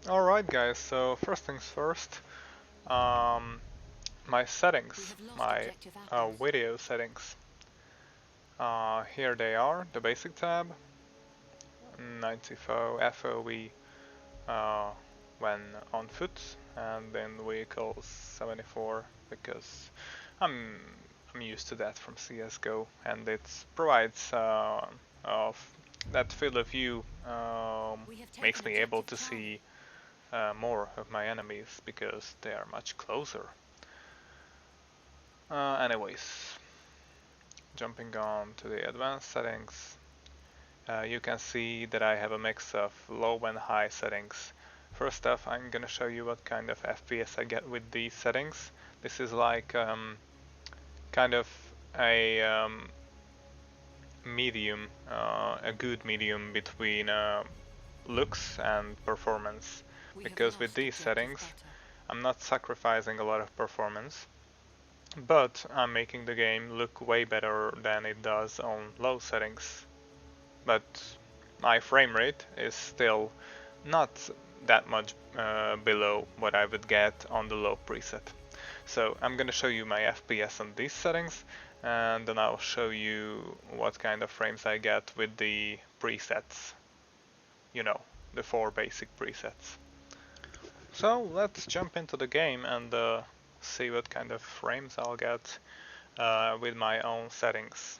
Alright guys, so first things first, my settings, my video settings. Here they are, the basic tab, 94 FOV when on foot, and then vehicles 74 because I'm used to that from CSGO, and it provides of that field of view makes me able to see more of my enemies because they are much closer. Anyways, jumping on to the advanced settings, you can see that I have a mix of low and high settings. First off, I'm gonna show you what kind of FPS I get with these settings. This is like kind of a medium, a good medium between looks and performance. Because with these settings, I'm not sacrificing a lot of performance, but I'm making the game look way better than it does on low settings. But my frame rate is still not that much below what I would get on the low preset. So I'm gonna show you my FPS on these settings, and then I'll show you what kind of frames I get with the presets. You know, the 4 basic presets. So let's jump into the game and see what kind of frames I'll get with my own settings,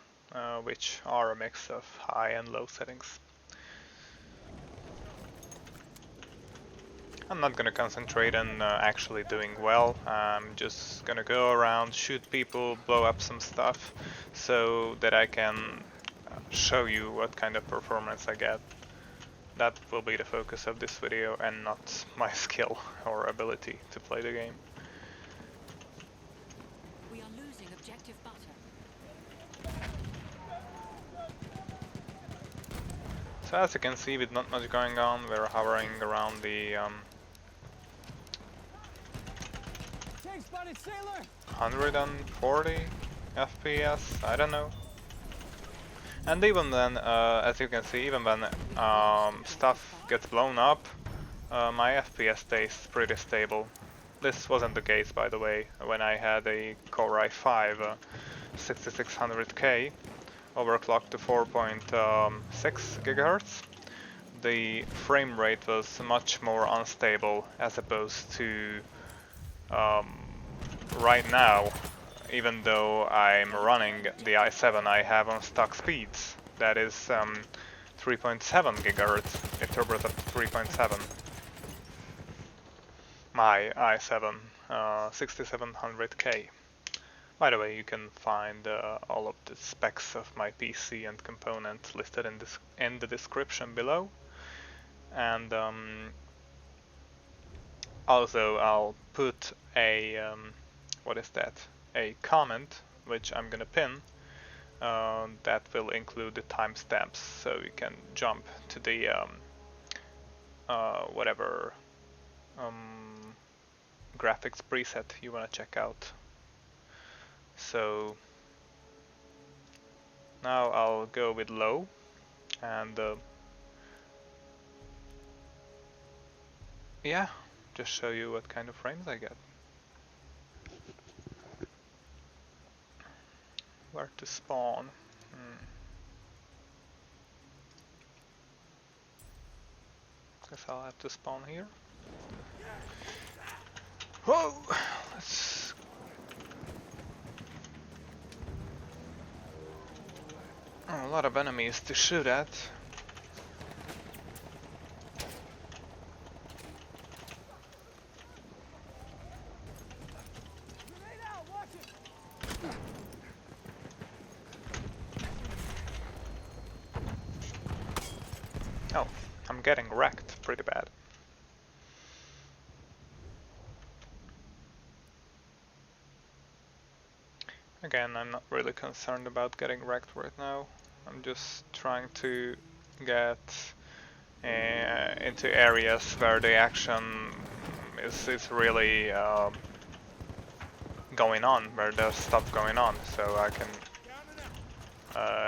which are a mix of high and low settings. I'm not gonna concentrate on actually doing well. I'm just gonna go around, shoot people, blow up some stuff, so that I can show you what kind of performance I get. That will be the focus of this video and not my skill or ability to play the game. We are losing objective butter. So as you can see, with not much going on, we're hovering around the 140 FPS, I don't know. And even then, as you can see, even when stuff gets blown up, my FPS stays pretty stable. This wasn't the case, by the way, when I had a Core i5 6600K overclocked to 4.6 GHz. The frame rate was much more unstable as opposed to right now. Even though I'm running the i7 I have on stock speeds, that is 3.7 GHz, it turbos up to 3.7. My i7 6700K. By the way, you can find all of the specs of my PC and components listed in the description below. And also I'll put a, what is that? A comment which I'm gonna pin that will include the timestamps, so you can jump to the whatever graphics preset you wanna check out. So now I'll go with low and yeah, just show you what kind of frames I get. Where to spawn? Guess I'll have to spawn here. Whoa! Let's... Oh, a lot of enemies to shoot at. Oh, I'm getting wrecked pretty bad. Again, I'm not really concerned about getting wrecked right now. I'm just trying to get into areas where the action is really going on, where there's stuff going on, so I can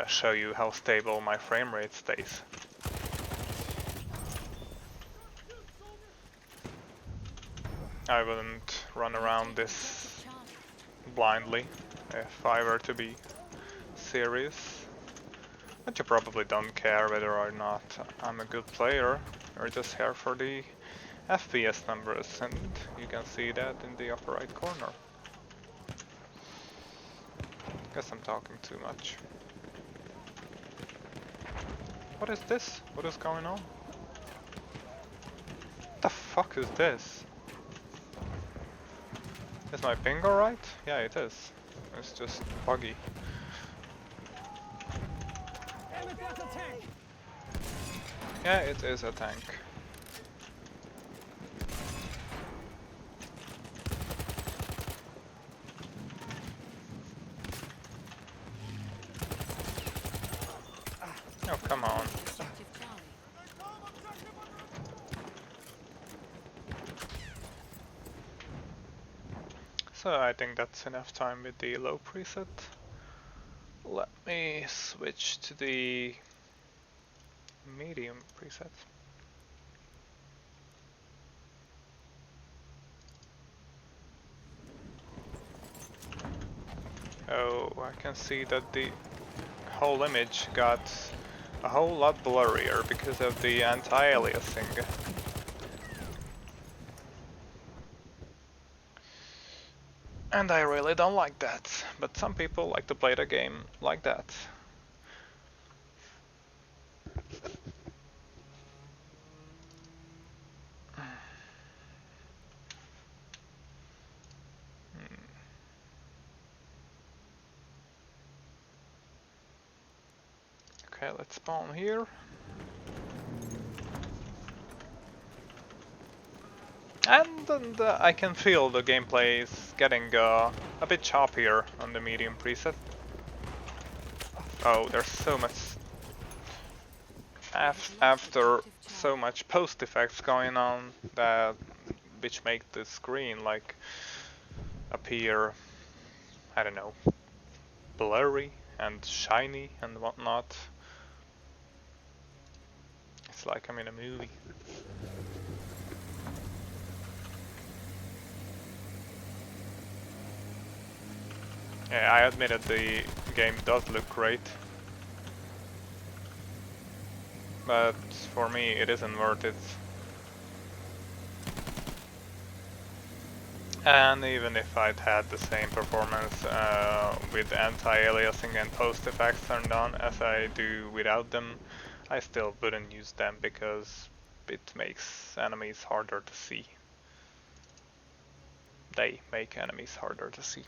show you how stable my frame rate stays. I wouldn't run around this blindly if I were to be serious. But you probably don't care whether or not I'm a good player. You're just here for the FPS numbers, and you can see that in the upper right corner. Guess I'm talking too much. What is this? What is going on? What the fuck is this? Is my ping alright? Yeah, it is. It's just buggy. Yeah, it is a tank. Oh, come on. So I think that's enough time with the low preset. Let me switch to the medium preset. Oh, I can see that the whole image got a whole lot blurrier because of the anti-aliasing. And I really don't like that, but some people like to play the game like that. Okay, let's spawn here. And I can feel the gameplay is getting a bit choppier on the medium preset. Oh, there's so much after so much post effects going on that which make the screen like appear, I don't know, blurry and shiny and whatnot. It's like I'm in a movie. Yeah, I admitted the game does look great, but for me it isn't worth it. And even if I'd had the same performance with anti-aliasing and post effects turned on as I do without them, I still wouldn't use them because it makes enemies harder to see. They make enemies harder to see.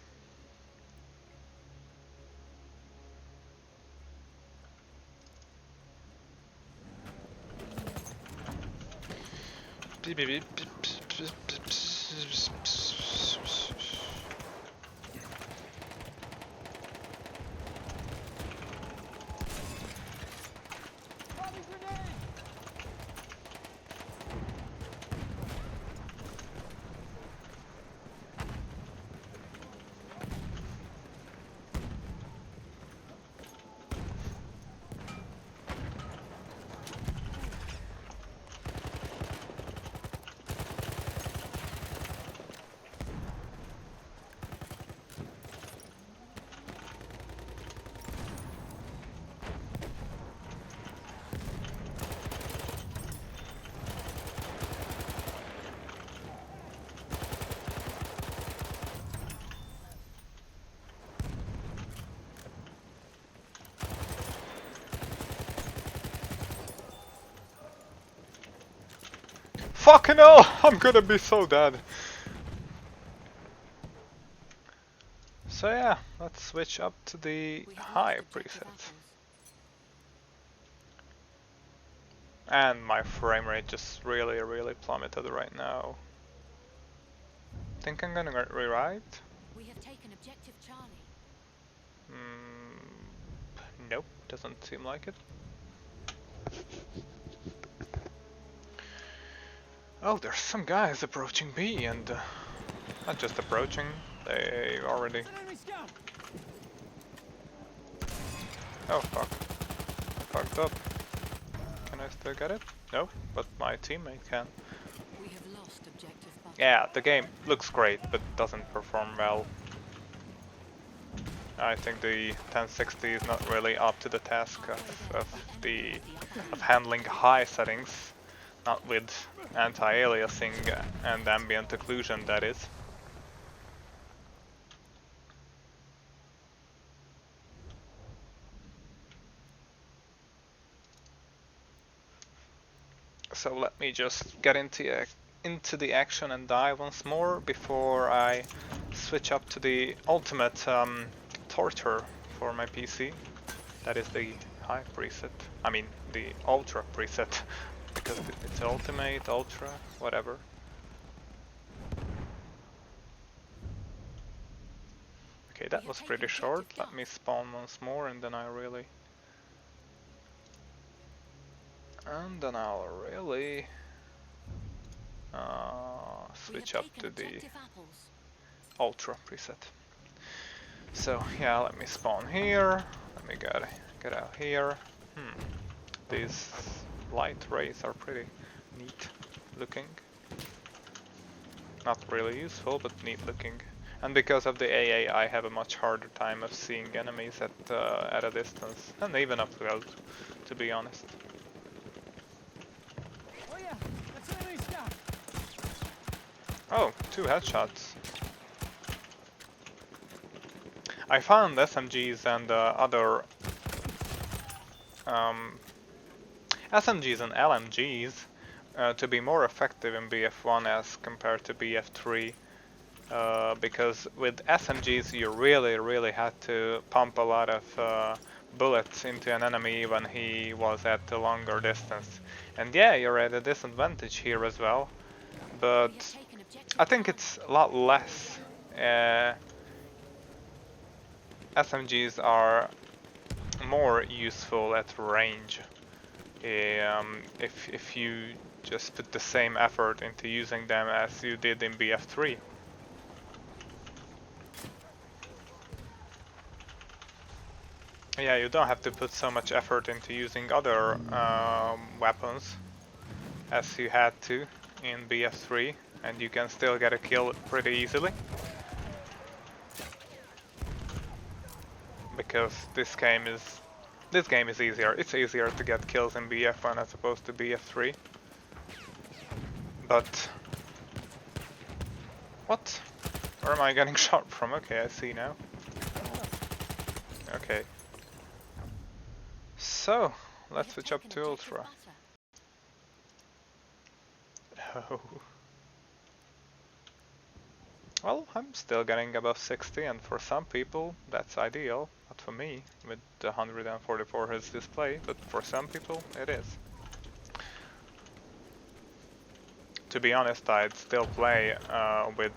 Fucking hell! I'm gonna be so dead. So yeah, let's switch up to the high preset. And my frame rate just really plummeted right now. Think I'm gonna rewrite? We have taken objective Charlie. Nope, doesn't seem like it. Oh, there's some guys approaching B, and not just approaching, they already... Oh fuck, I fucked up. Can I still get it? No, but my teammate can. We have lost objective butter. Yeah, the game looks great, but doesn't perform well. I think the 1060 is not really up to the task of handling high settings, not with anti-aliasing and ambient occlusion, that is. So let me just get into the action and die once more before I switch up to the ultimate torture for my PC. That is the high preset. I mean the ultra preset, because it's ultimate, ultra, whatever. Okay, that was pretty short. Let me spawn once more and then I'll really switch up to the ultra preset. So yeah, let me spawn here. Let me get out here. These light rays are pretty neat looking. Not really useful, but neat looking. And because of the AA, I have a much harder time of seeing enemies at a distance, and even up close, to be honest. Oh, 2 headshots. I found SMGs and other SMGs and LMGs to be more effective in BF1 as compared to BF3, because with SMGs you really had to pump a lot of bullets into an enemy when he was at a longer distance. And yeah, you're at a disadvantage here as well, but I think it's a lot less. SMGs are more useful at range if you just put the same effort into using them as you did in BF3. Yeah, you don't have to put so much effort into using other weapons as you had to in BF3, and you can still get a kill pretty easily. Because this game is easier. It's easier to get kills in BF1 as opposed to BF3. But what? Where am I getting shot from? Okay, I see now. Okay. So let's switch up to Ultra. Oh. Well, I'm still getting above 60, and for some people that's ideal. Not for me, with the 144 Hz display, but for some people it is. To be honest, I'd still play with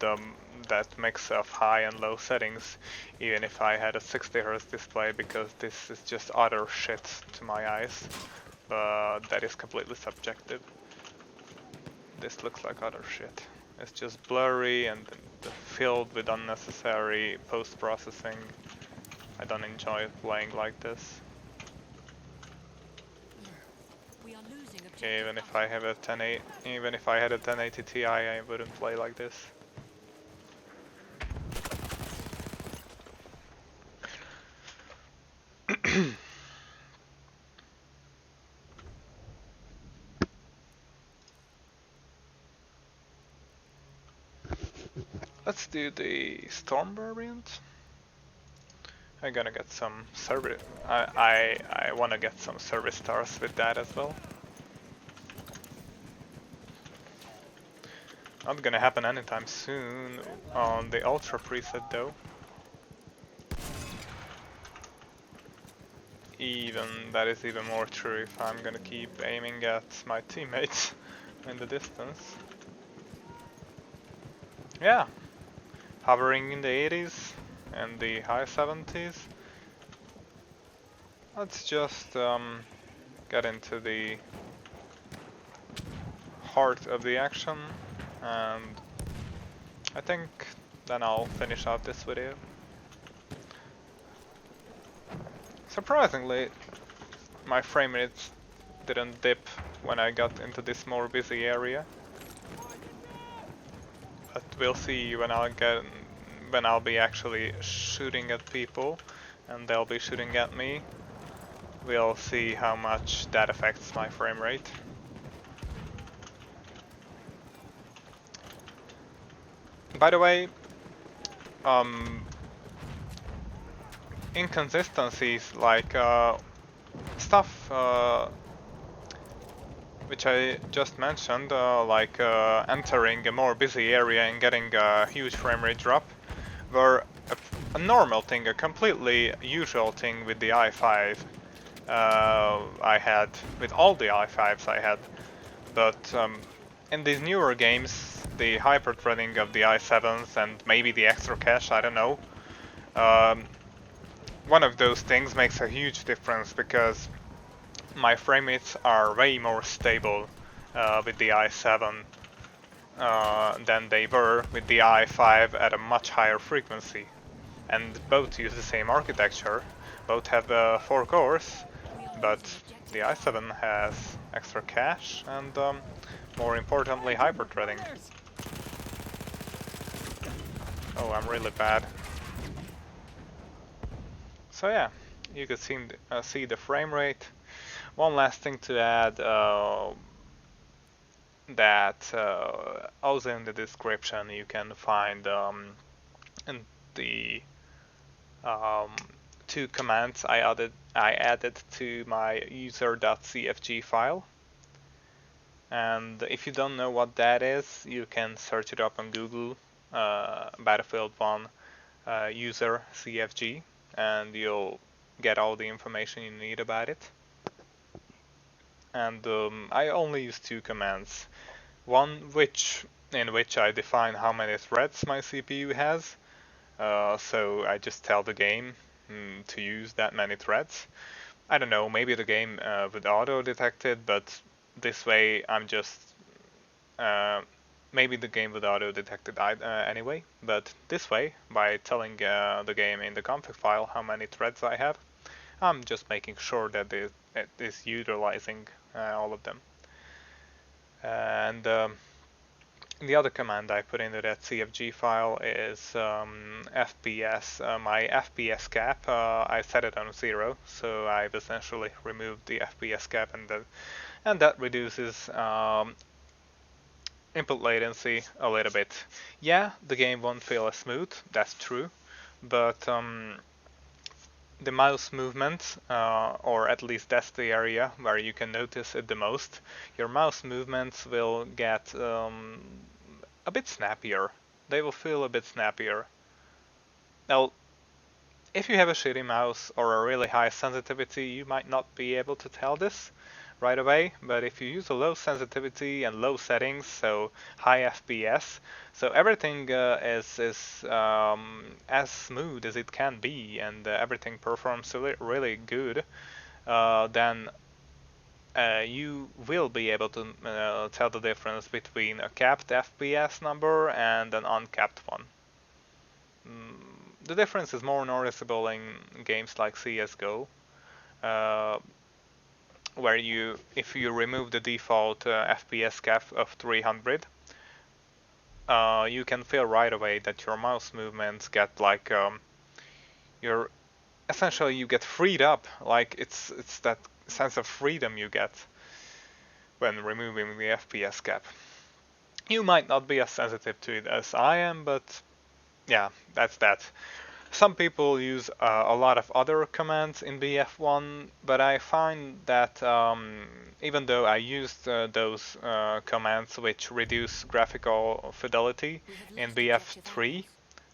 that mix of high and low settings, even if I had a 60 Hz display, because this is just utter shit to my eyes. That is completely subjective. This looks like utter shit. It's just blurry and filled with unnecessary post-processing. I don't enjoy playing like this. Okay, even if I had a 1080 Ti, I wouldn't play like this. Let's do the Storm variant. I'm gonna get some service. I wanna get some service stars with that as well. Not gonna happen anytime soon on the Ultra preset though. That is even more true if I'm gonna keep aiming at my teammates in the distance. Yeah, hovering in the 80s and the high 70s. Let's just get into the heart of the action, and I think then I'll finish out this video. Surprisingly, my frame rate didn't dip when I got into this more busy area. but we'll see when I'll be actually shooting at people and they'll be shooting at me. We'll see how much that affects my frame rate. By the way, inconsistencies like stuff which I just mentioned, like entering a more busy area and getting a huge frame rate drop, were a normal thing, a completely usual thing with the i5 I had, with all the i5s I had. But in these newer games, the hyper-threading of the i7s and maybe the extra cache, I don't know, one of those things makes a huge difference because my frame rates are way more stable with the i7 than they were with the i5 at a much higher frequency. And both use the same architecture, both have 4 cores, but the i7 has extra cache and more importantly hyper-threading. Oh, I'm really bad. So yeah, you could see the frame rate. One last thing to add, that also in the description you can find in the 2 commands I added to my user.cfg file. And if you don't know what that is, you can search it up on Google, Battlefield 1 user CFG, and you'll get all the information you need about it. And I only use 2 commands. One in which I define how many threads my CPU has, so I just tell the game to use that many threads. I don't know, maybe the game would auto-detect it, but this way I'm just... maybe the game would auto-detect it anyway, but this way, by telling the game in the config file how many threads I have, I'm just making sure that it is utilizing all of them. And the other command I put into that CFG file is FPS. My FPS cap, I set it on 0, so I've essentially removed the FPS cap, and that reduces input latency a little bit. Yeah, the game won't feel as smooth, that's true, but the mouse movement, or at least that's the area where you can notice it the most, your mouse movements will get a bit snappier. They will feel a bit snappier. Now, if you have a shitty mouse or a really high sensitivity, you might not be able to tell this right away, but if you use a low sensitivity and low settings, so high FPS, so everything is as smooth as it can be, and everything performs really good, then you will be able to tell the difference between a capped FPS number and an uncapped one. The difference is more noticeable in games like CSGO, where if you remove the default FPS cap of 300, you can feel right away that your mouse movements get like essentially you get freed up. Like it's that sense of freedom you get when removing the FPS cap. You might not be as sensitive to it as I am, but yeah, that's that. Some people use a lot of other commands in BF1, but I find that even though I used those commands which reduce graphical fidelity in BF3,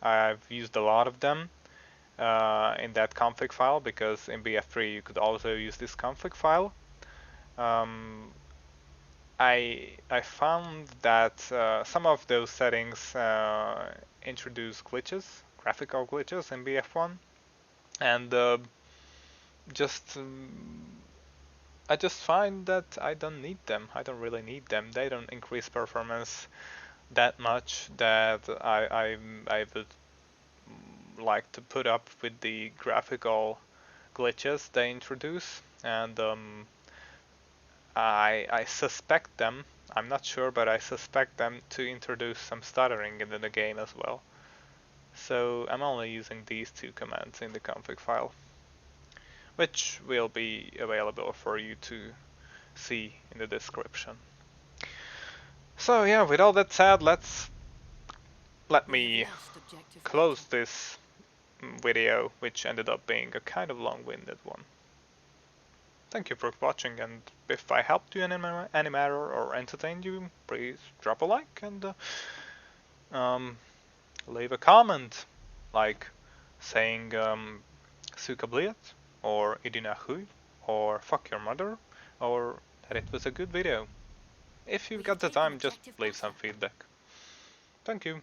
I've used a lot of them in that config file, because in BF3 you could also use this config file. I found that some of those settings introduce glitches, graphical glitches in BF1, and I just find that I don't need them. I don't really need them. They don't increase performance that much that I would like to put up with the graphical glitches they introduce, and I suspect them. I'm not sure, but I suspect them to introduce some stuttering into the game as well. So I'm only using these two commands in the config file, which will be available for you to see in the description. So yeah, with all that said, let me close this video, which ended up being a kind of long-winded one. Thank you for watching, and if I helped you in any manner or entertained you, please drop a like and leave a comment, like saying Suka Bliat, or Idina Hui, or fuck your mother, or that it was a good video. If you've got the time, just leave some feedback. Thank you.